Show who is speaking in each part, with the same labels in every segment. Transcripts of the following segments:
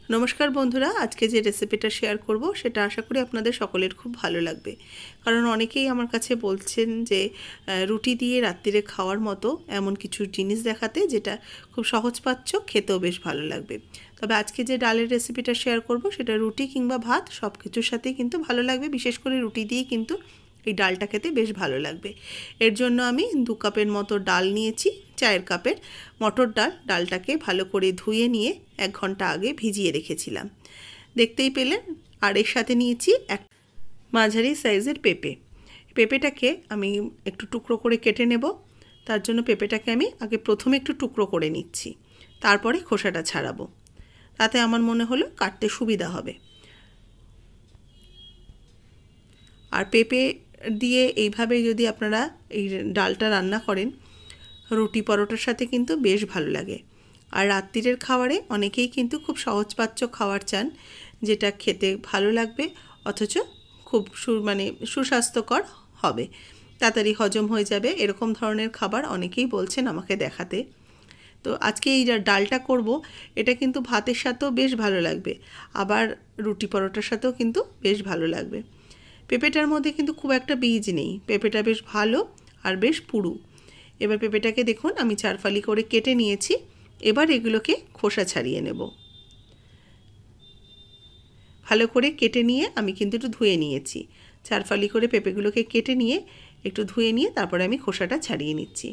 Speaker 1: नमस्कार बंधुरा आज के जे रेसिपिटा शेयर करब सेटा आशा करी आपनादेर सकलेर खूब भालो लागबे कारण अनेकेई आमार काछे बोलछेन जे रुटी दिए रात्रिरे खाওয়ার मतो एमन किछु जिनिस देखाते जेटा खूब सहजपाच्य खेतेও बेश भालो लागबे। तबे आज के जे डालेर रेसिपिटा शेयर करब सेटा रुटी किंबा भात सबकिछुर साथेई किन्तु भालो लागबे, विशेष करे रुटी दिए किन्तु এই ডালটা খেতে বেশ ভালো লাগবে। এর জন্য আমি 2 কাপের মতো ডাল নিয়েছি, চায়ের কাপের মটর ডাল। ডালটাকে ভালো করে ধুয়ে নিয়ে 1 ঘন্টা আগে ভিজিয়ে রেখেছিলাম, দেখতেই পেলেন। আর এর সাথে নিয়েছি এক মাঝারি সাইজের পেঁপে। পেঁপেটাকে আমি একটু টুকরো করে কেটে নেব। তার জন্য পেঁপেটাকে আমি আগে প্রথমে একটু টুকরো করে নিচ্ছি, তারপরে খোসাটা ছাড়াবো, তাতে আমার মনে হলো কাটতে সুবিধা হবে। আর পেঁপে দিয়ে এইভাবে যদি আপনারা এই ডালটা রান্না করেন রুটি পরোটার সাথে কিন্তু বেশ ভালো লাগে। আর রাত্রিরের খাবারে অনেকেই কিন্তু খুব সহজপাচ্য খাবার চান, যেটা খেতে ভালো লাগবে অথচ খুব সুস্বাস্থ্যকর হবে, তাড়াতাড়ি হজম হয়ে যাবে, এরকম ধরনের খাবার অনেকেই বলছেন আমাকে দেখাতে। তো আজকে এই ডালটা করব, এটা কিন্তু ভাতের সাথেও বেশ ভালো লাগবে, আবার রুটি পরোটার সাথেও কিন্তু বেশ ভালো লাগবে। পেঁপেটার মধ্যে কিন্তু খুব একটা বীজ নেই, পেঁপেটা বেশ ভালো আর বেশ পুরু। এবার পেঁপেটাকে দেখুন আমি 4 ফালি করে কেটে নিয়েছি। এবার এগুলোকে খোসা ছাড়িয়ে নেব। ভালো করে কেটে নিয়ে আমি কিন্তু একটু ধুয়ে নিয়েছি। 4 ফালি করে পেঁপেগুলোকে কেটে নিয়ে একটু ধুয়ে নিয়ে তারপরে আমি খোসাটা ছাড়িয়ে নিচ্ছি।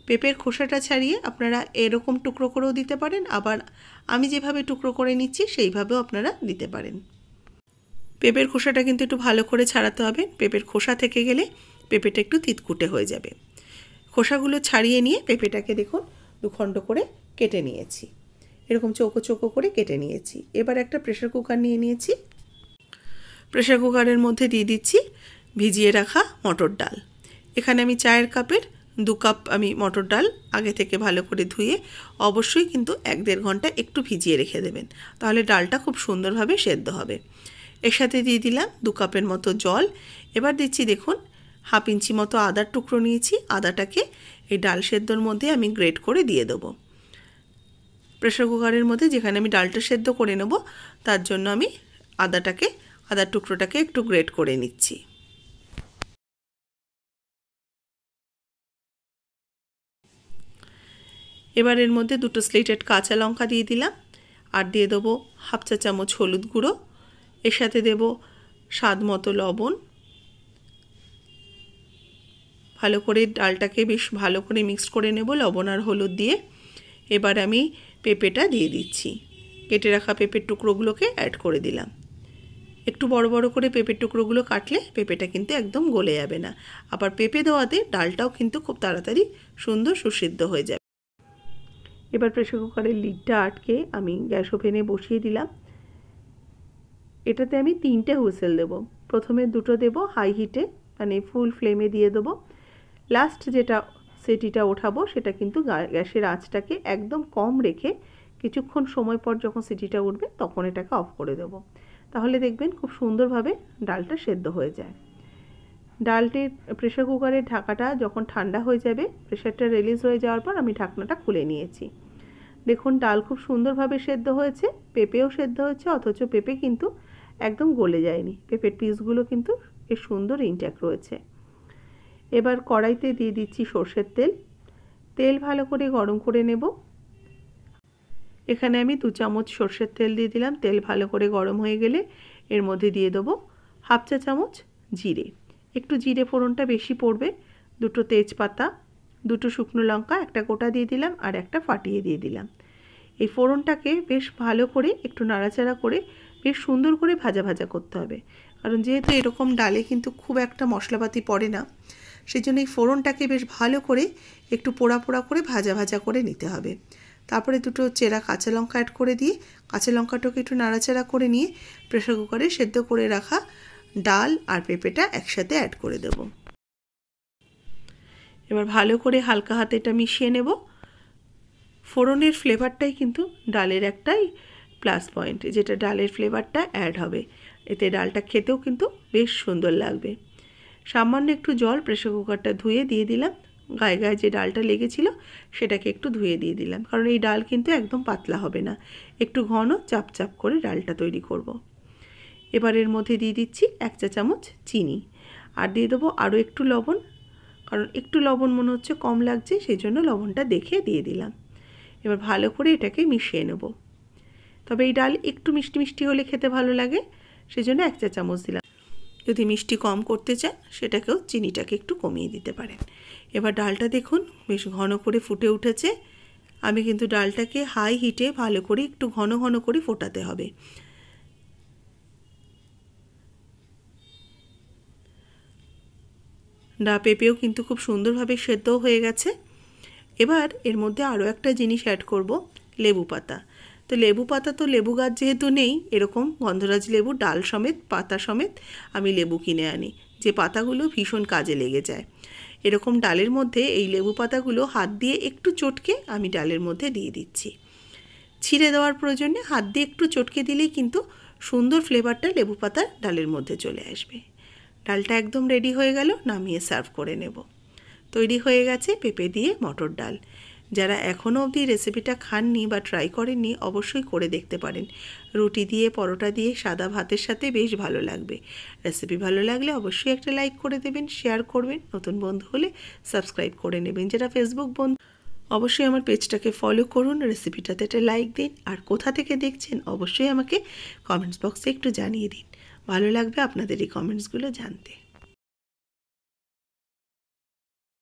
Speaker 1: পেঁপের খোসাটা ছাড়িয়ে আপনারা এরকম টুকরো করেও দিতে পারেন, আবার আমি যেভাবে টুকরো করে নিচ্ছি সেইভাবেও আপনারা দিতে পারেন। পেঁপের খোসাটা কিন্তু একটু ভালো করে ছাড়াতে হবে, পেঁপের খোসা থেকে গেলে পেঁপেটা একটু তিতকুটে হয়ে যাবে। খোসাগুলো ছাড়িয়ে নিয়ে পেঁপেটাকে দেখুন 2 খণ্ড করে কেটে নিয়েছি, এরকম চৌকো চৌকো করে কেটে নিয়েছি। এবার একটা প্রেসার কুকার নিয়ে নিয়েছি, প্রেসার কুকারের মধ্যে দিয়ে দিচ্ছি ভিজিয়ে রাখা মটর ডাল। এখানে আমি চায়ের কাপের 2 কাপ আমি মটর ডাল আগে থেকে ভালো করে ধুয়ে অবশ্যই কিন্তু 1-1.5 ঘন্টা একটু ভিজিয়ে রেখে দেবেন, তাহলে ডালটা খুব সুন্দরভাবে সেদ্ধ হবে। এর সাথে দিয়ে দিলাম 2 কাপের মতো জল। এবার দিচ্ছি দেখুন 1/2 ইঞ্চি মতো আদার টুকরো নিয়েছি, আদাটাকে এই ডাল সেদ্ধর মধ্যে আমি গ্রেট করে দিয়ে দেবো। প্রেসার কুকারের মধ্যে যেখানে আমি ডালটা সেদ্ধ করে নেব তার জন্য আমি আদার টুকরোটাকে একটু গ্রেট করে নিচ্ছি। এবার এর মধ্যে 2টো স্লিটেড কাঁচা লঙ্কা দিয়ে দিলাম, আর দিয়ে দেবো 1/2 চা চামচ হলুদ গুঁড়ো। এর সাথে দেব স্বাদ মতো লবণ। ভালো করে ডালটাকে বেশ ভালো করে মিক্স করে নেব লবণ আর হলুদ দিয়ে। এবার আমি পেঁপেটা দিয়ে দিচ্ছি, কেটে রাখা পেঁপের টুকরোগুলোকে অ্যাড করে দিলাম। একটু বড় বড় করে পেঁপের টুকরোগুলো কাটলে পেঁপেটা কিন্তু একদম গলে যাবে না, আবার পেঁপে দেওয়াতে ডালটাও কিন্তু খুব তাড়াতাড়ি সুন্দর সুসিদ্ধ হয়ে যাবে। এবার প্রেসার কুকারের লিডটা আটকে আমি গ্যাস ওভেনে বসিয়ে দিলাম। এটাতে আমি 3টে হুইসেল দেব। প্রথমে 2টো দেব হাই হিটে, মানে ফুল ফ্লেমে দিয়ে দেবো। লাস্ট যেটা সিটিটা ওঠাবো সেটা কিন্তু গ্যাসের আঁচটাকে একদম কম রেখে কিছুক্ষণ সময় পর যখন সিটিটা উঠবে তখন এটাকে অফ করে দেব, তাহলে দেখবেন খুব সুন্দরভাবে ডালটা সেদ্ধ হয়ে যায়। ডালটির প্রেসার কুকারের ঢাকাটা যখন ঠান্ডা হয়ে যাবে, প্রেসারটা রিলিজ হয়ে যাওয়ার পর আমি ঢাকনাটা খুলে নিয়েছি। দেখুন ডাল খুব সুন্দরভাবে সেদ্ধ হয়েছে, পেঁপেও সেদ্ধ হয়েছে, অথচ পেঁপে কিন্তু একদম গলে যায়নি, পেঁপের পিসগুলো কিন্তু বেশ সুন্দর ইনট্যাক্ট রয়েছে। এবার কড়াইতে দিয়ে দিচ্ছি সরষের তেল। তেল ভালো করে গরম করে নেব। এখানে আমি 2 চামচ সরষের তেল দিয়ে দিলাম। তেল ভালো করে গরম হয়ে গেলে এর মধ্যে দিয়ে দেবো 1/2 চা চামচ জিরে। একটু জিরে ফোড়নটা বেশি পড়বে। 2টো তেজপাতা, 2টো শুকনো লঙ্কা, একটা গোটা দিয়ে দিলাম আর একটা ফাটিয়ে দিয়ে দিলাম। এই ফোড়নটাকে বেশ ভালো করে একটু নাড়াচাড়া করে বেশ সুন্দর করে ভাজা ভাজা করতে হবে, কারণ যেহেতু এরকম ডালে কিন্তু খুব একটা মশলাপাতি পড়ে না, সেই জন্য এই ফোড়নটাকে বেশ ভালো করে একটু পোড়া পোড়া করে ভাজা ভাজা করে নিতে হবে। তারপরে 2টো চেরা কাঁচা লঙ্কা অ্যাড করে দিয়ে কাঁচা লঙ্কাটাকে একটু নাড়াচাড়া করে নিয়ে প্রেসার কুকারে সেদ্ধ করে রাখা ডাল আর পেঁপেটা একসাথে অ্যাড করে দেব। এবার ভালো করে হালকা হাতে এটা মিশিয়ে নেব। ফোড়নের ফ্লেভারটাই কিন্তু ডালের একটাই প্লাস পয়েন্ট, যেটা ডালের ফ্লেভারটা অ্যাড হবে, এতে ডালটা খেতেও কিন্তু বেশ সুন্দর লাগবে। সামান্য একটু জল প্রেসার কুকারটা ধুয়ে দিয়ে দিলাম, গায়ে গায়ে যে ডালটা লেগেছিল সেটাকে একটু ধুয়ে দিয়ে দিলাম, কারণ এই ডাল কিন্তু একদম পাতলা হবে না, একটু ঘন চাপ চাপ করে ডালটা তৈরি করব। এবার এর মধ্যে দিয়ে দিচ্ছি 1 চা চামচ চিনি, আর দিয়ে দেবো আরও একটু লবণ, কারণ একটু লবণ মনে হচ্ছে কম লাগছে, সেই জন্য লবণটা দেখে দিয়ে দিলাম। এবার ভালো করে এটাকে মিশিয়ে নেব। তবে এই ডাল একটু মিষ্টি মিষ্টি হলে খেতে ভালো লাগে, সেই জন্য 1 চা চামচ দিলাম। যদি মিষ্টি কম করতে চান সেটাকেও চিনিটাকে একটু কমিয়ে দিতে পারেন। এবার ডালটা দেখুন বেশ ঘন করে ফুটে উঠেছে। আমি কিন্তু ডালটাকে হাই হিটে ভালো করে একটু ঘন ঘন করে ফোটাতে হবে। পেঁপেও কিন্তু খুব সুন্দরভাবে সেদ্ধও হয়ে গেছে। এবার এর মধ্যে আরও একটা জিনিস অ্যাড করব, লেবু পাতা। তো লেবু পাতা তো লেবু গাছ যেহেতু নেই, এরকম গন্ধরাজ লেবু ডাল সমেত পাতা সমেত আমি লেবু কিনে আনি, যে পাতাগুলো ভীষণ কাজে লেগে যায়। এরকম ডালের মধ্যে এই লেবু পাতাগুলো হাত দিয়ে একটু চটকে আমি ডালের মধ্যে দিয়ে দিচ্ছি। ছিঁড়ে দেওয়ার প্রয়োজনে হাত দিয়ে একটু চটকে দিলেই কিন্তু সুন্দর ফ্লেভারটা লেবু পাতার ডালের মধ্যে চলে আসবে। ডালটা একদম রেডি হয়ে গেল, নামিয়ে সার্ভ করে নেব। তৈরি হয়ে গেছে পেঁপে দিয়ে মটর ডাল। যারা এখনও অবধি রেসিপিটা খাননি বা ট্রাই করেননি অবশ্যই করে দেখতে পারেন। রুটি দিয়ে, পরোটা দিয়ে, সাদা ভাতের সাথে বেশ ভালো লাগবে। রেসিপি ভালো লাগলে অবশ্যই একটা লাইক করে দেবেন, শেয়ার করবেন, নতুন বন্ধু হলে সাবস্ক্রাইব করে নেবেন। যারা ফেসবুক বন্ধু অবশ্যই আমার পেজটাকে ফলো করুন, রেসিপিটাতে একটা লাইক দিন, আর কোথা থেকে দেখছেন অবশ্যই আমাকে কমেন্টস বক্সে একটু জানিয়ে দিন। ভালো লাগবে আপনাদের এই কমেন্টসগুলো জানতে।